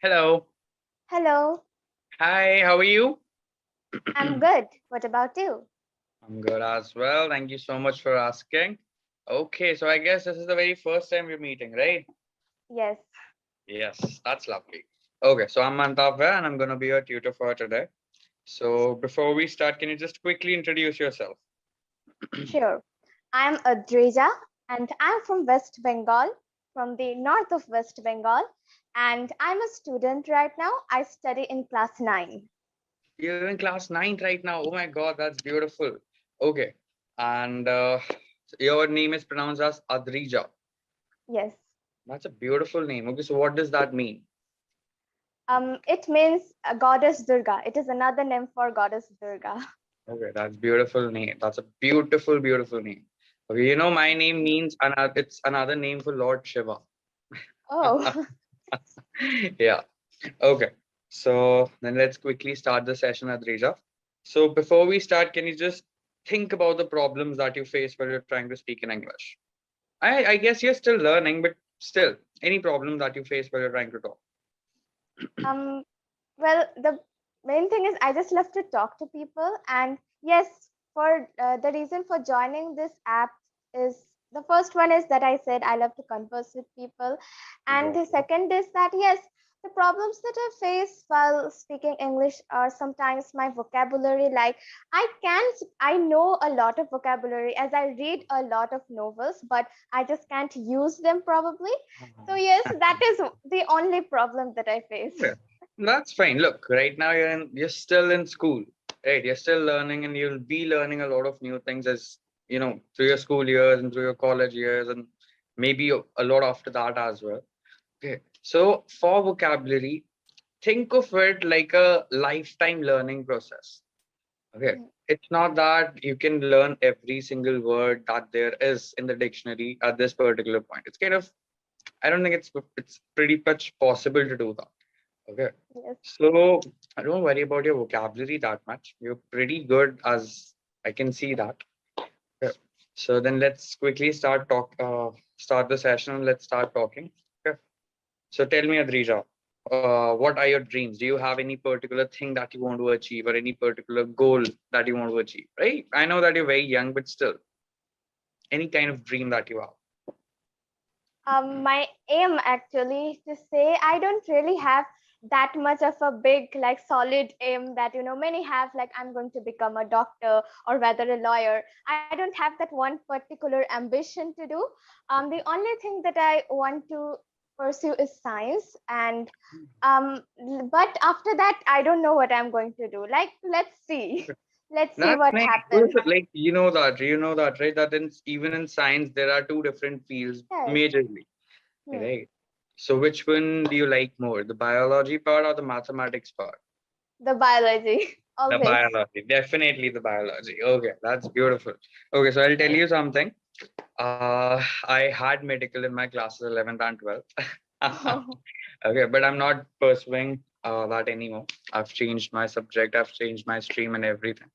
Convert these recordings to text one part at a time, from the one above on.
Hello. Hello, Hi, how are you? I'm good. What about you? I'm good as well. Thank you so much for asking. Okay, so I guess this is the very first time we're meeting, right? Yes, Yes, that's lovely. Okay, so I'm Mantavya and I'm going to be your tutor for today. So before we start, can you just quickly introduce yourself? sure. I'm Adreja and I'm from West Bengal, from the north of West Bengal, and I'm a student right now. I study in class 9. You're in class 9 right now. Oh my God, that's beautiful. Okay, and your name is pronounced as Adrija. Yes. That's a beautiful name. Okay, so what does that mean? It means goddess Durga. It is another name for goddess Durga. Okay, that's beautiful name. That's a beautiful, beautiful name. Okay, my name means another. It's another name for Lord Shiva. Oh, Yeah. Okay. So then let's quickly start the session, Adrija. So before we start, can you just think about the problems that you face when you're trying to speak in English? I guess you're still learning, but still, any problem that you face while you're trying to talk. um, well, the main thing is I just love to talk to people, and yes, for the reason for joining this app is the first one is that I said I love to converse with people, and the Exactly. second is that yes, the problems that I face while speaking English are sometimes my vocabulary. Like I know a lot of vocabulary as I read a lot of novels, but I just can't use them probably. So yes, that is the only problem that I face. Yeah, that's fine. Look, right now you're still in school, right? You're still learning and you'll be learning a lot of new things as through your school years and through your college years and maybe a lot after that as well. Okay. So for vocabulary, think of it like a lifetime learning process. Okay. It's not that you can learn every single word that there is in the dictionary at this particular point. It's kind of I don't think it's pretty much possible to do that. Okay. Yes. So I don't worry about your vocabulary that much. You're pretty good as I can see that. Okay. So then let's quickly start the session and let's start talking. Okay. So tell me, Adrija, what are your dreams? Do you have any particular thing that you want to achieve or any particular goal that you want to achieve? Right? I know that you're very young, but still, any kind of dream that you have. My aim actually to say I don't really have that much of a big like solid aim that many have, like I'm going to become a doctor or rather a lawyer. I don't have that one particular ambition to do. The only thing that I want to pursue is science, and but after that I don't know what I'm going to do. Like let's see. Let's see That's what nice. happens. Like you know that, right? That even in science there are two different fields Yes. majorly, Hmm. right? So which one do you like more, the biology part or the mathematics part? The biology The always. biology, definitely the biology. Okay, that's beautiful. Okay, so I'll tell you something. I had medical in my classes 11th and 12th. Okay, but I'm not pursuing that anymore. I've changed my subject, I've changed my stream and everything.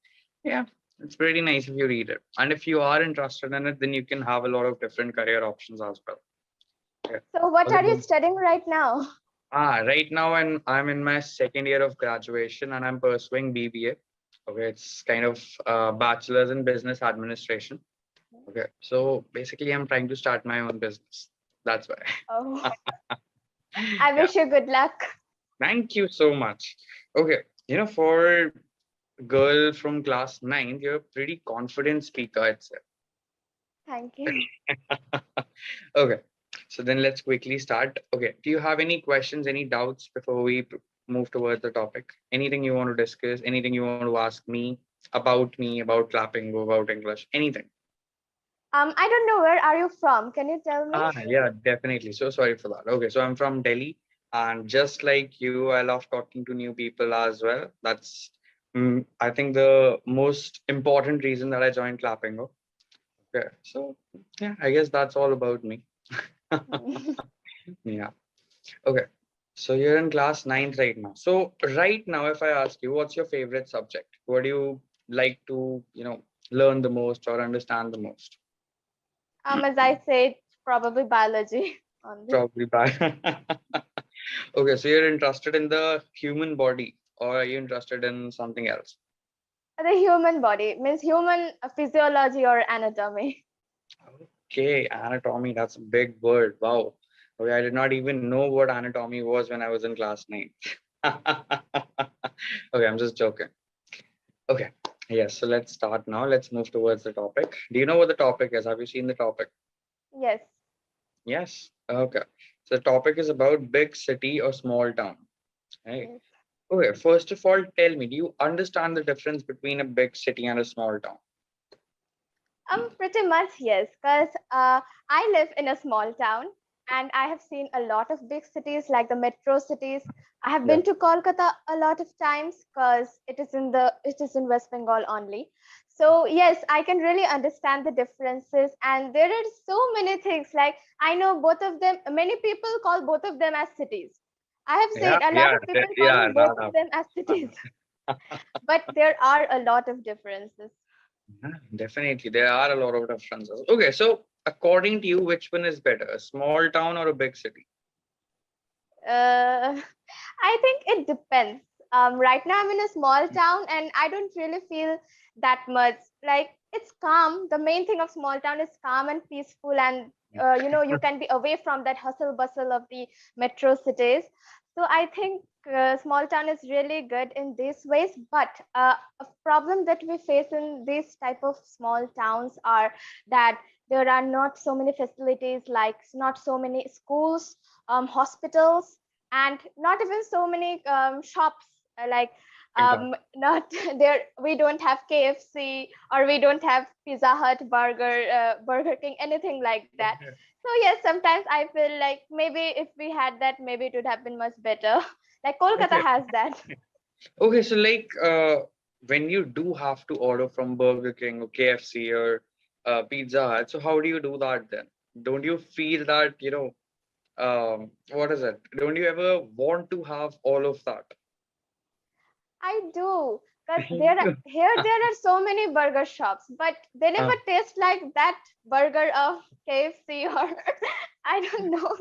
Yeah, it's pretty nice if you read it. And if you are interested in it, then you can have a lot of different career options as well. Okay. So, what are you Okay. studying right now? Right now I'm in my second year of graduation and I'm pursuing BBA. Okay, it's kind of bachelor's in business administration. Okay, so basically I'm trying to start my own business. That's Oh, why. I Yeah, wish you good luck. thank you so much. Okay, for a girl from class 9, you're a pretty confident speaker, I'd say. Thank you. Okay, so then let's quickly start. Okay, do you have any questions, any doubts before we move towards the topic? Anything you want to discuss? Anything you want to ask me, about clapping, about English, anything? I don't know, where are you from? Can you tell me? Yeah, definitely. So sorry for that. Okay, so I'm from Delhi, and just like you, I love talking to new people as well. That's, I think, the most important reason that I joined Clappingo. Okay, so yeah, I guess that's all about me. Yeah. Okay. So you're in class ninth right now. So right now, if I ask you, what's your favorite subject? What do you like to, learn the most or understand the most? As I said, probably biology. only. Probably bad. Okay, so you're interested in the human body, or are you interested in something else? The human body means human physiology or anatomy. Okay, anatomy, that's a big word. Wow. Okay, I did not even know what anatomy was when I was in class 9. Okay, I'm just joking. Okay, yes, so let's start now. Let's move towards the topic. Do you know what the topic is? Have you seen the topic? Yes. Yes. Okay. So the topic is about big city or small town. Right. Yes. Okay, first of all, tell me, do you understand the difference between a big city and a small town? Pretty much yes, because I live in a small town and I have seen a lot of big cities like the metro cities. I have Yeah. been to Kolkata a lot of times because it is in West Bengal only. So yes, I can really understand the differences, and there are so many things. Like I know both of them. Many people call both of them as cities. I have Yeah, seen a lot yeah, of people yeah, calling both of Nana. them as cities, but there are a lot of differences. Yeah, definitely. There are a lot of differences. Okay, so according to you, which one is better, a small town or a big city? Uh, I think it depends. Right now I'm in a small town and I don't really feel that much. Like it's calm. The main thing of small town is calm and peaceful, and you can be away from that hustle bustle of the metro cities. So I think small town is really good in these ways. But a problem that we face in these type of small towns are that there are not so many facilities, like not so many schools, hospitals, and not even so many shops, like Exactly. not there. We don't have KFC, or we don't have Pizza Hut, Burger King, anything like that. Okay. So yes, sometimes I feel like maybe if we had that, maybe it would have been much better. Like Kolkata Okay. has that. Okay, so like when you do have to order from Burger King or KFC or Pizza Hut, so how do you do that then? Don't you feel that, what is it? Don't you ever want to have all of that? I do, because there are so many burger shops, but they never Uh, taste like that burger of KFC, or I don't know.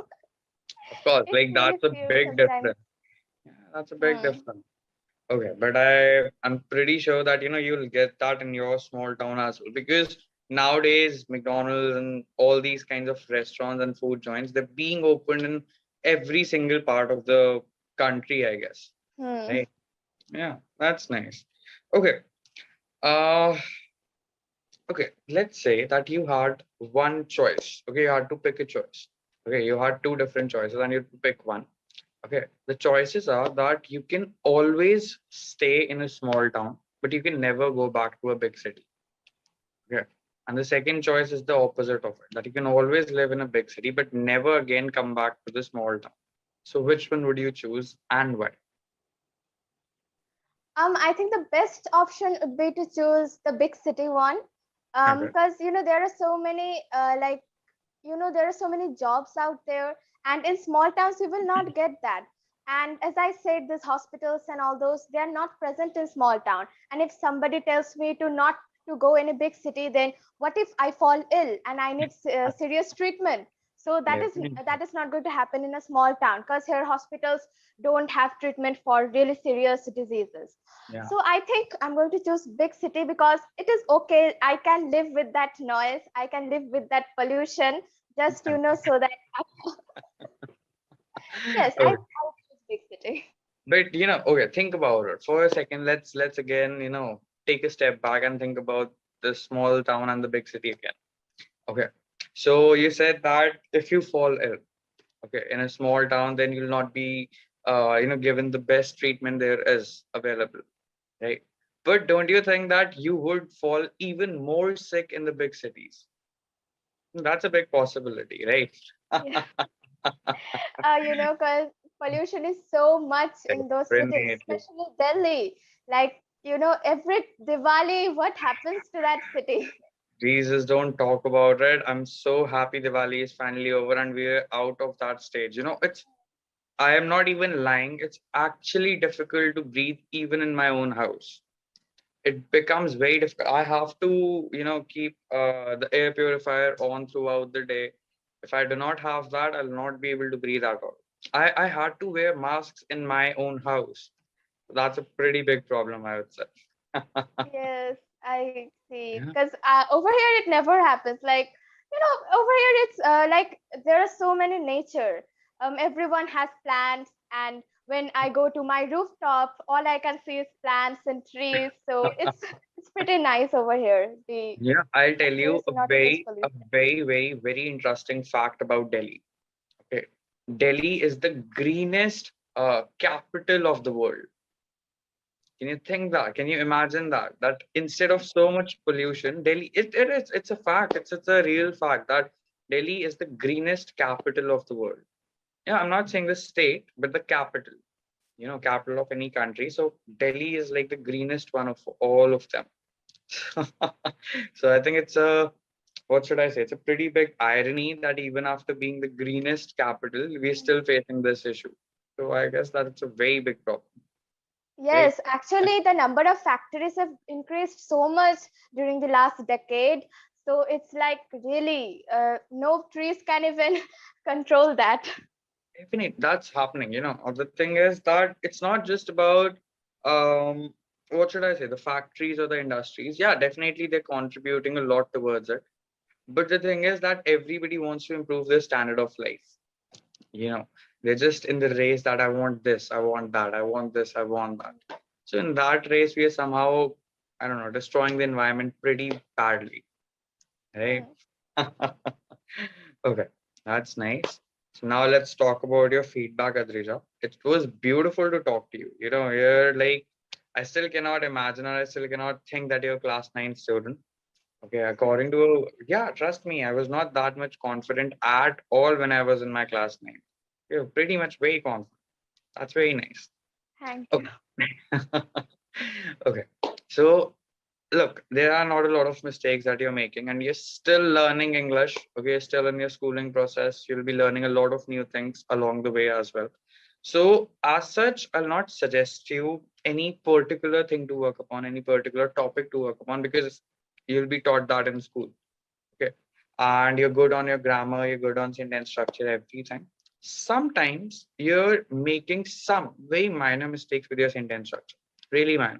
of course, It like really that's a feels big sometimes. difference. Yeah, that's a big Hmm. difference. Okay, but I'm pretty sure that you'll get that in your small town as well, because nowadays McDonald's and all these kinds of restaurants and food joints, they're being opened in every single part of the country, I guess. Hmm. Right? Yeah, that's nice. Okay. Uh okay, let's say that you had one choice. Okay, you had to pick a choice. Okay, you had two different choices and you had to pick one. Okay, the choices are that you can always stay in a small town, but you can never go back to a big city. Okay. And the second choice is the opposite of it, that you can always live in a big city, but never again come back to the small town. So which one would you choose and why? I think the best option would be to choose the big city one. Okay. Because there are so many there are so many jobs out there, and in small towns you will not get that. And as I said, these hospitals and all those, they are not present in small town. And if somebody tells me to not to go in a big city, then what if I fall ill and I need serious treatment? So Definitely. that is not going to happen in a small town, because here hospitals don't have treatment for really serious diseases. Yeah. So I think I'm going to choose big city, because it is okay. I can live with that noise. I can live with that pollution. Just so that yes, I Okay. choose big city. But okay, think about it for a second. Let's again, take a step back and think about the small town and the big city again. Okay. So you said that if you fall ill, okay, in a small town, then you'll not be given the best treatment there is available, right? But don't you think that you would fall even more sick in the big cities? That's a big possibility, right? Yeah, because pollution is so much in those cities, Definitely. especially Delhi. Like every Diwali, what happens to that city? Jesus, don't talk about it. I'm so happy Diwali is finally over and we're out of that stage. I am not even lying. It's actually difficult to breathe even in my own house. It becomes very difficult. I have to, keep the air purifier on throughout the day. If I do not have that, I'll not be able to breathe at all. I had to wear masks in my own house. That's a pretty big problem, I would say. Yes, I see. Yeah. Because over here it never happens. Like, over here it's like there are so many nature. Everyone has plants, and when I go to my rooftop, all I can see is plants and trees. So it's it's pretty nice over here. The Yeah, I'll tell you There's not much a pollution. very interesting fact about Delhi. Okay, Delhi is the greenest capital of the world. Can you think that? Can you imagine that? That instead of so much pollution, Delhi, it's a fact. It's a real fact that Delhi is the greenest capital of the world. Yeah, I'm not saying the state, but the capital. Capital of any country. So Delhi is like the greenest one of all of them. So I think it's a, what should I say? It's a pretty big irony that even after being the greenest capital, we're still facing this issue. So I guess that it's a very big problem, right? Yes, actually, the number of factories have increased so much during the last decade. So it's like really no trees can even control that. Definitely, that's happening. The thing is that it's not just about what should I say, the factories or the industries. Yeah, definitely they're contributing a lot towards it. But the thing is that everybody wants to improve their standard of life. You know, they're just in the race that I want this, I want that, I want this, I want that. So in that race, we are somehow, I don't know, destroying the environment pretty badly, right? Mm. Okay, that's nice. So now let's talk about your feedback, Adrija. It was beautiful to talk to you. You're like, I still cannot imagine or I still cannot think that you're a class 9 student. Okay, according to, yeah, trust me, I was not that much confident at all when I was in my class 9. You're pretty much very confident. That's very nice. Thank you. Okay. Okay. So look, there are not a lot of mistakes that you're making, and you're still learning English. Okay, you're still in your schooling process. You'll be learning a lot of new things along the way as well. So, as such, I'll not suggest you any particular thing to work upon, any particular topic to work upon, because you'll be taught that in school. Okay, and you're good on your grammar, you're good on sentence structure, everything. Sometimes you're making some very minor mistakes with your sentence structure, really minor.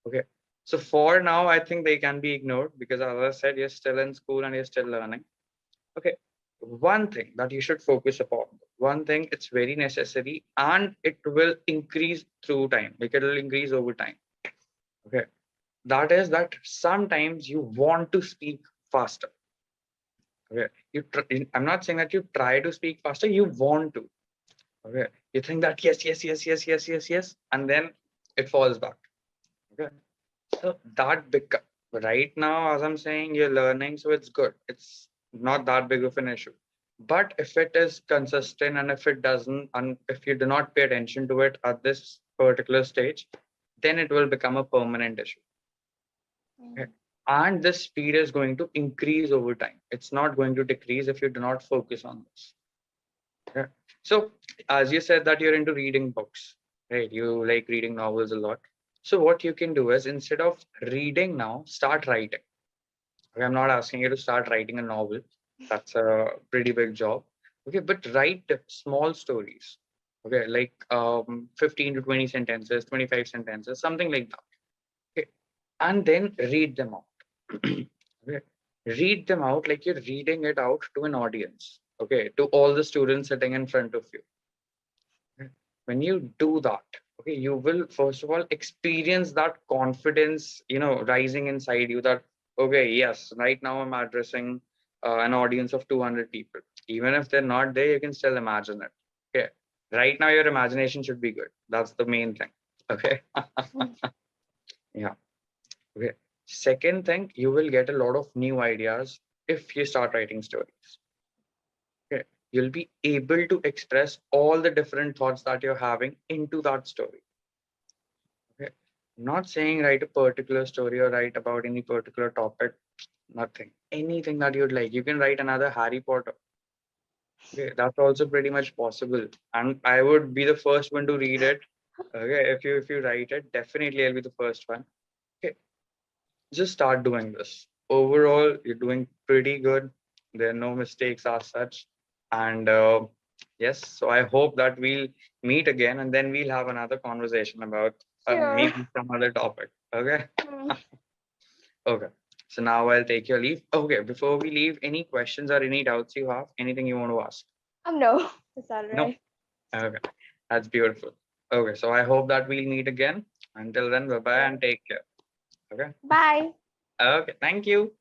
Okay, so for now I think they can be ignored, because as I said, you're still in school and you're still learning. Okay, one thing that you should focus upon, one thing, it's very necessary and it will increase through time, like it will increase over time. Okay, that is that sometimes you want to speak faster. Okay, I'm not saying that you try to speak faster, you want to. Okay, you think that yes, yes, yes, yes, yes, yes, yes, and then it falls back. Okay, so that big, right now, as I'm saying, you're learning, so it's good. It's not that big of an issue. But if it is consistent and if it doesn't, and if you do not pay attention to it at this particular stage, then it will become a permanent issue. Okay. Mm. And the speed is going to increase over time. It's not going to decrease if you do not focus on this. Okay. So, as you said that you're into reading books, right? You like reading novels a lot. So, what you can do is instead of reading now, start writing. Okay, I'm not asking you to start writing a novel. That's a pretty big job. Okay, but write small stories. Okay, like 15 to 20 sentences, 25 sentences, something like that. Okay, and then read them out. Okay, read them out like you're reading it out to an audience. Okay, to all the students sitting in front of you. Okay. When you do that, okay, you will first of all experience that confidence, rising inside you, that okay, yes, right now I'm addressing an audience of 200 people. Even if they're not there, you can still imagine it. Okay, right now your imagination should be good. That's the main thing. Okay. Yeah. Okay. Second thing, you will get a lot of new ideas if you start writing stories. Okay. You'll be able to express all the different thoughts that you're having into that story. Okay. I'm not saying write a particular story or write about any particular topic, nothing. Anything that you'd like. You can write another Harry Potter. Okay. That's also pretty much possible. And I would be the first one to read it. Okay. If you write it, definitely I'll be the first one. Okay. Just start doing this. Overall, you're doing pretty good. There are no mistakes as such. And yes, so I hope that we'll meet again and then we'll have another conversation about Sure. maybe some other topic. Okay. Hmm. Okay. So now I'll take your leave. Okay. Before we leave, any questions or any doubts you have? Anything you want to ask? No, it's all No. right. Okay. That's beautiful. Okay. So I hope that we'll meet again. Until then, bye bye Sure. and take care. Okay. Bye. Okay. Thank you.